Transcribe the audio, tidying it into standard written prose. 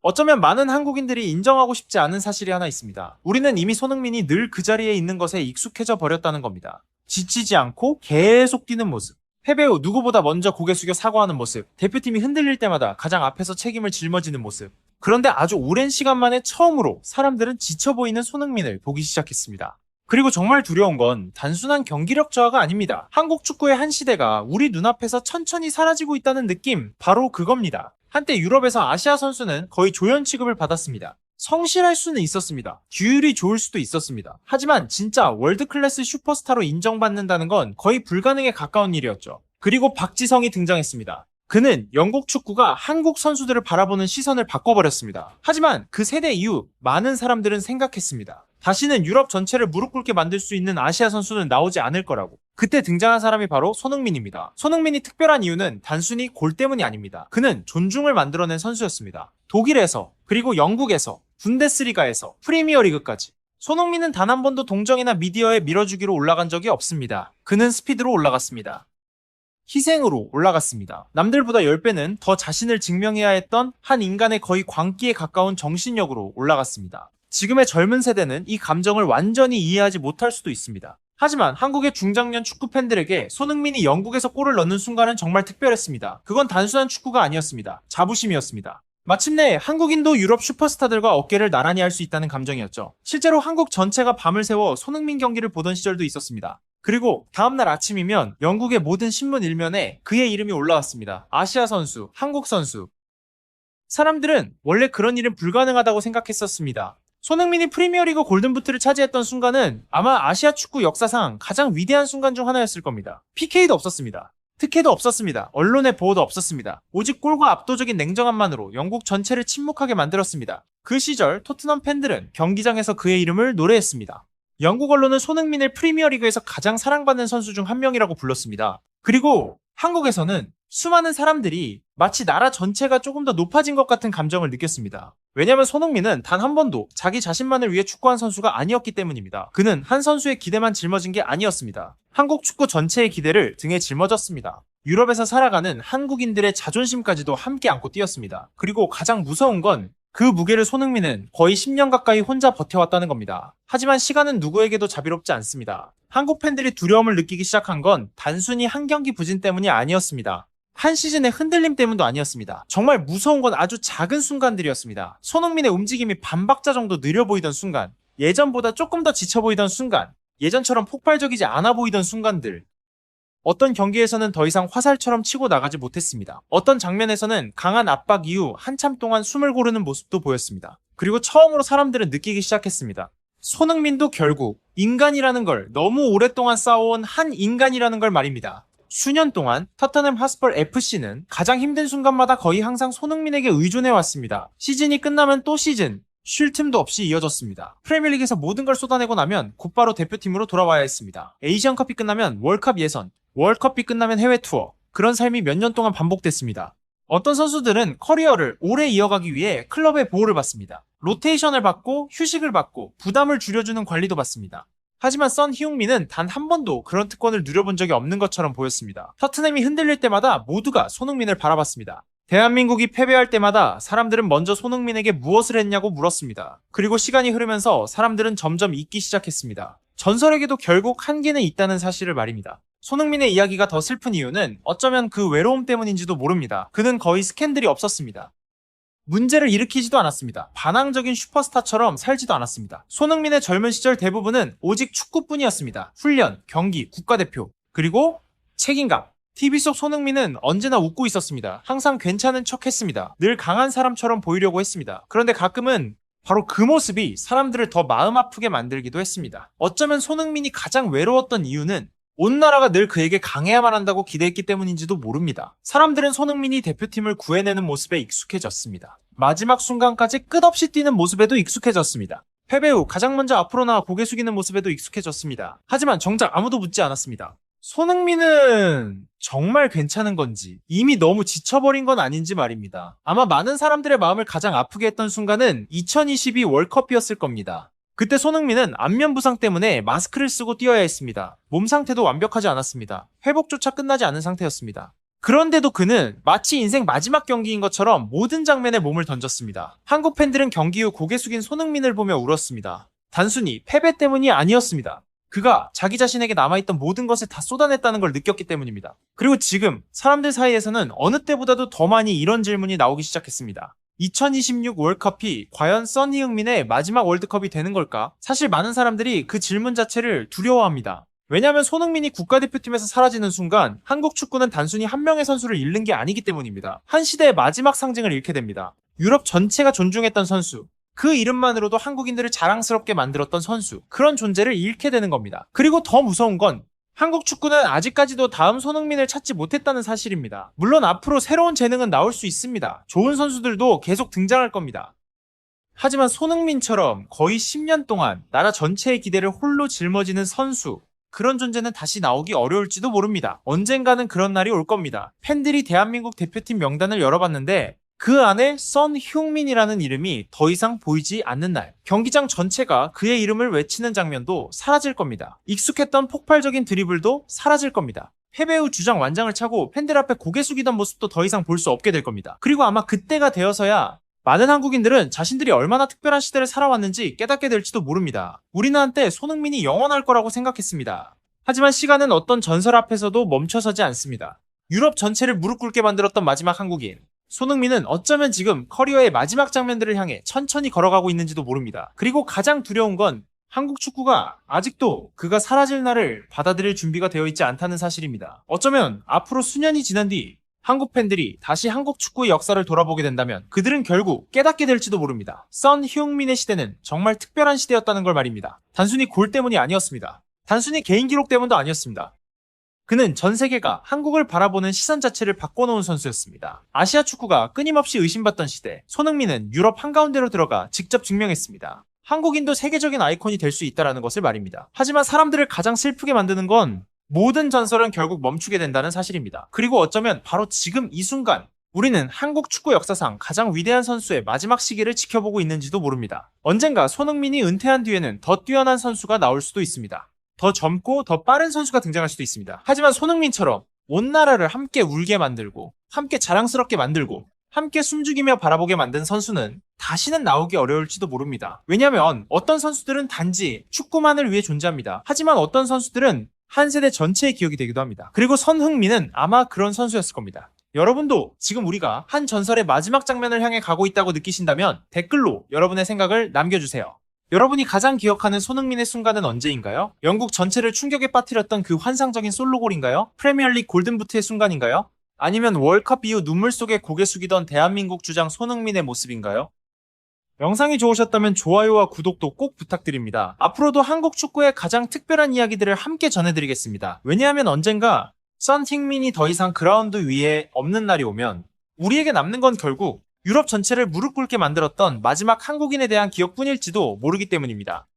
어쩌면 많은 한국인들이 인정하고 싶지 않은 사실이 하나 있습니다. 우리는 이미 손흥민이 늘 그 자리에 있는 것에 익숙해져 버렸다는 겁니다. 지치지 않고 계속 뛰는 모습. 패배 후 누구보다 먼저 고개 숙여 사과하는 모습. 대표팀이 흔들릴 때마다 가장 앞에서 책임을 짊어지는 모습. 그런데 아주 오랜 시간 만에 처음으로 사람들은 지쳐 보이는 손흥민을 보기 시작했습니다. 그리고 정말 두려운 건 단순한 경기력 저하가 아닙니다. 한국 축구의 한 시대가 우리 눈앞에서 천천히 사라지고 있다는 느낌, 바로 그겁니다. 한때 유럽에서 아시아 선수는 거의 조연 취급을 받았습니다. 성실할 수는 있었습니다. 규율이 좋을 수도 있었습니다. 하지만 진짜 월드클래스 슈퍼스타로 인정받는다는 건 거의 불가능에 가까운 일이었죠. 그리고 박지성이 등장했습니다. 그는 영국 축구가 한국 선수들을 바라보는 시선을 바꿔버렸습니다. 하지만 그 세대 이후 많은 사람들은 생각했습니다. 다시는 유럽 전체를 무릎 꿇게 만들 수 있는 아시아 선수는 나오지 않을 거라고. 그때 등장한 사람이 바로 손흥민입니다. 손흥민이 특별한 이유는 단순히 골 때문이 아닙니다. 그는 존중을 만들어낸 선수였습니다. 독일에서, 그리고 영국에서, 분데스리가에서, 프리미어리그까지. 손흥민은 단 한 번도 동정이나 미디어에 밀어주기로 올라간 적이 없습니다. 그는 스피드로 올라갔습니다. 희생으로 올라갔습니다. 남들보다 10배는 더 자신을 증명해야 했던 한 인간의 거의 광기에 가까운 정신력으로 올라갔습니다. 지금의 젊은 세대는 이 감정을 완전히 이해하지 못할 수도 있습니다. 하지만 한국의 중장년 축구 팬들에게 손흥민이 영국에서 골을 넣는 순간은 정말 특별했습니다. 그건 단순한 축구가 아니었습니다. 자부심이었습니다. 마침내 한국인도 유럽 슈퍼스타들과 어깨를 나란히 할 수 있다는 감정이었죠. 실제로 한국 전체가 밤을 새워 손흥민 경기를 보던 시절도 있었습니다. 그리고 다음날 아침이면 영국의 모든 신문 일면에 그의 이름이 올라왔습니다. 아시아 선수, 한국 선수. 사람들은 원래 그런 일은 불가능하다고 생각했었습니다. 손흥민이 프리미어리그 골든부트를 차지했던 순간은 아마 아시아 축구 역사상 가장 위대한 순간 중 하나였을 겁니다. PK도 없었습니다. 특혜도 없었습니다. 언론의 보호도 없었습니다. 오직 골과 압도적인 냉정함만으로 영국 전체를 침묵하게 만들었습니다. 그 시절 토트넘 팬들은 경기장에서 그의 이름을 노래했습니다. 영국 언론은 손흥민을 프리미어리그에서 가장 사랑받는 선수 중 한 명이라고 불렀습니다. 그리고 한국에서는 수많은 사람들이 마치 나라 전체가 조금 더 높아진 것 같은 감정을 느꼈습니다. 왜냐하면 손흥민은 단 한 번도 자기 자신만을 위해 축구한 선수가 아니었기 때문입니다. 그는 한 선수의 기대만 짊어진 게 아니었습니다. 한국 축구 전체의 기대를 등에 짊어졌습니다. 유럽에서 살아가는 한국인들의 자존심까지도 함께 안고 뛰었습니다. 그리고 가장 무서운 건 그 무게를 손흥민은 거의 10년 가까이 혼자 버텨왔다는 겁니다. 하지만 시간은 누구에게도 자비롭지 않습니다. 한국 팬들이 두려움을 느끼기 시작한 건 단순히 한 경기 부진 때문이 아니었습니다. 한 시즌의 흔들림 때문도 아니었습니다. 정말 무서운 건 아주 작은 순간들이었습니다. 손흥민의 움직임이 반박자 정도 느려 보이던 순간, 예전보다 조금 더 지쳐 보이던 순간, 예전처럼 폭발적이지 않아 보이던 순간들. 어떤 경기에서는 더 이상 화살처럼 치고 나가지 못했습니다. 어떤 장면에서는 강한 압박 이후 한참 동안 숨을 고르는 모습도 보였습니다. 그리고 처음으로 사람들은 느끼기 시작했습니다. 손흥민도 결국 인간이라는 걸, 너무 오랫동안 쌓아온 한 인간이라는 걸 말입니다. 수년 동안 토트넘 핫스퍼 FC는 가장 힘든 순간마다 거의 항상 손흥민에게 의존해왔습니다. 시즌이 끝나면 또 시즌, 쉴 틈도 없이 이어졌습니다. 프리미어리그에서 모든 걸 쏟아내고 나면 곧바로 대표팀으로 돌아와야 했습니다. 에이시안컵이 끝나면 월컵 예선, 월컵이 끝나면 해외 투어, 그런 삶이 몇 년 동안 반복됐습니다. 어떤 선수들은 커리어를 오래 이어가기 위해 클럽의 보호를 받습니다. 로테이션을 받고 휴식을 받고 부담을 줄여주는 관리도 받습니다. 하지만 선 히웅민은 단 한 번도 그런 특권을 누려본 적이 없는 것처럼 보였습니다. 토트넘이 흔들릴 때마다 모두가 손흥민을 바라봤습니다. 대한민국이 패배할 때마다 사람들은 먼저 손흥민에게 무엇을 했냐고 물었습니다. 그리고 시간이 흐르면서 사람들은 점점 잊기 시작했습니다. 전설에게도 결국 한계는 있다는 사실을 말입니다. 손흥민의 이야기가 더 슬픈 이유는 어쩌면 그 외로움 때문인지도 모릅니다. 그는 거의 스캔들이 없었습니다. 문제를 일으키지도 않았습니다. 반항적인 슈퍼스타처럼 살지도 않았습니다. 손흥민의 젊은 시절 대부분은 오직 축구뿐이었습니다. 훈련, 경기, 국가대표, 그리고 책임감. TV 속 손흥민은 언제나 웃고 있었습니다. 항상 괜찮은 척 했습니다. 늘 강한 사람처럼 보이려고 했습니다. 그런데 가끔은 바로 그 모습이 사람들을 더 마음 아프게 만들기도 했습니다. 어쩌면 손흥민이 가장 외로웠던 이유는 온 나라가 늘 그에게 강해야만 한다고 기대했기 때문인지도 모릅니다. 사람들은 손흥민이 대표팀을 구해내는 모습에 익숙해졌습니다. 마지막 순간까지 끝없이 뛰는 모습에도 익숙해졌습니다. 패배 후 가장 먼저 앞으로 나와 고개 숙이는 모습에도 익숙해졌습니다. 하지만 정작 아무도 묻지 않았습니다. 손흥민은 정말 괜찮은 건지, 이미 너무 지쳐버린 건 아닌지 말입니다. 아마 많은 사람들의 마음을 가장 아프게 했던 순간은 2022 월컵이었을 겁니다. 그때 손흥민은 안면 부상 때문에 마스크를 쓰고 뛰어야 했습니다. 몸 상태도 완벽하지 않았습니다. 회복조차 끝나지 않은 상태였습니다. 그런데도 그는 마치 인생 마지막 경기인 것처럼 모든 장면에 몸을 던졌습니다. 한국 팬들은 경기 후 고개 숙인 손흥민을 보며 울었습니다. 단순히 패배 때문이 아니었습니다. 그가 자기 자신에게 남아있던 모든 것을 다 쏟아냈다는 걸 느꼈기 때문입니다. 그리고 지금 사람들 사이에서는 어느 때보다도 더 많이 이런 질문이 나오기 시작했습니다. 2026 월드컵이 과연 써니 흥민의 마지막 월드컵이 되는 걸까? 사실 많은 사람들이 그 질문 자체를 두려워합니다. 왜냐하면 손흥민이 국가대표팀에서 사라지는 순간 한국 축구는 단순히 한 명의 선수를 잃는 게 아니기 때문입니다. 한 시대의 마지막 상징을 잃게 됩니다. 유럽 전체가 존중했던 선수, 그 이름만으로도 한국인들을 자랑스럽게 만들었던 선수, 그런 존재를 잃게 되는 겁니다. 그리고 더 무서운 건 한국 축구는 아직까지도 다음 손흥민을 찾지 못했다는 사실입니다. 물론 앞으로 새로운 재능은 나올 수 있습니다. 좋은 선수들도 계속 등장할 겁니다. 하지만 손흥민처럼 거의 10년 동안 나라 전체의 기대를 홀로 짊어지는 선수, 그런 존재는 다시 나오기 어려울지도 모릅니다. 언젠가는 그런 날이 올 겁니다. 팬들이 대한민국 대표팀 명단을 열어봤는데 그 안에 선흥민이라는 이름이 더 이상 보이지 않는 날, 경기장 전체가 그의 이름을 외치는 장면도 사라질 겁니다. 익숙했던 폭발적인 드리블도 사라질 겁니다. 패배 후 주장 완장을 차고 팬들 앞에 고개 숙이던 모습도 더 이상 볼 수 없게 될 겁니다. 그리고 아마 그때가 되어서야 많은 한국인들은 자신들이 얼마나 특별한 시대를 살아왔는지 깨닫게 될지도 모릅니다. 우리는 한때 손흥민이 영원할 거라고 생각했습니다. 하지만 시간은 어떤 전설 앞에서도 멈춰서지 않습니다. 유럽 전체를 무릎 꿇게 만들었던 마지막 한국인. 손흥민은 어쩌면 지금 커리어의 마지막 장면들을 향해 천천히 걸어가고 있는지도 모릅니다. 그리고 가장 두려운 건 한국 축구가 아직도 그가 사라질 날을 받아들일 준비가 되어 있지 않다는 사실입니다. 어쩌면 앞으로 수년이 지난 뒤 한국 팬들이 다시 한국 축구의 역사를 돌아보게 된다면 그들은 결국 깨닫게 될지도 모릅니다. 선흥민의 시대는 정말 특별한 시대였다는 걸 말입니다. 단순히 골 때문이 아니었습니다. 단순히 개인 기록 때문도 아니었습니다. 그는 전 세계가 한국을 바라보는 시선 자체를 바꿔놓은 선수였습니다. 아시아 축구가 끊임없이 의심받던 시대, 손흥민은 유럽 한가운데로 들어가 직접 증명했습니다. 한국인도 세계적인 아이콘이 될 수 있다는 것을 말입니다. 하지만 사람들을 가장 슬프게 만드는 건 모든 전설은 결국 멈추게 된다는 사실입니다. 그리고 어쩌면 바로 지금 이 순간 우리는 한국 축구 역사상 가장 위대한 선수의 마지막 시기를 지켜보고 있는지도 모릅니다. 언젠가 손흥민이 은퇴한 뒤에는 더 뛰어난 선수가 나올 수도 있습니다. 더 젊고 더 빠른 선수가 등장할 수도 있습니다. 하지만 손흥민처럼 온 나라를 함께 울게 만들고 함께 자랑스럽게 만들고 함께 숨죽이며 바라보게 만든 선수는 다시는 나오기 어려울지도 모릅니다. 왜냐하면 어떤 선수들은 단지 축구만을 위해 존재합니다. 하지만 어떤 선수들은 한 세대 전체의 기억이 되기도 합니다. 그리고 선흥민은 아마 그런 선수였을 겁니다. 여러분도 지금 우리가 한 전설의 마지막 장면을 향해 가고 있다고 느끼신다면 댓글로 여러분의 생각을 남겨주세요. 여러분이 가장 기억하는 손흥민의 순간은 언제인가요? 영국 전체를 충격에 빠뜨렸던 그 환상적인 솔로골인가요? 프리미어리그 골든부트의 순간인가요? 아니면 월컵 이후 눈물 속에 고개 숙이던 대한민국 주장 손흥민의 모습인가요? 영상이 좋으셨다면 좋아요와 구독도 꼭 부탁드립니다. 앞으로도 한국 축구의 가장 특별한 이야기들을 함께 전해드리겠습니다. 왜냐하면 언젠가 선흥민이 더 이상 그라운드 위에 없는 날이 오면 우리에게 남는 건 결국 유럽 전체를 무릎 꿇게 만들었던 마지막 한국인에 대한 기억뿐일지도 모르기 때문입니다.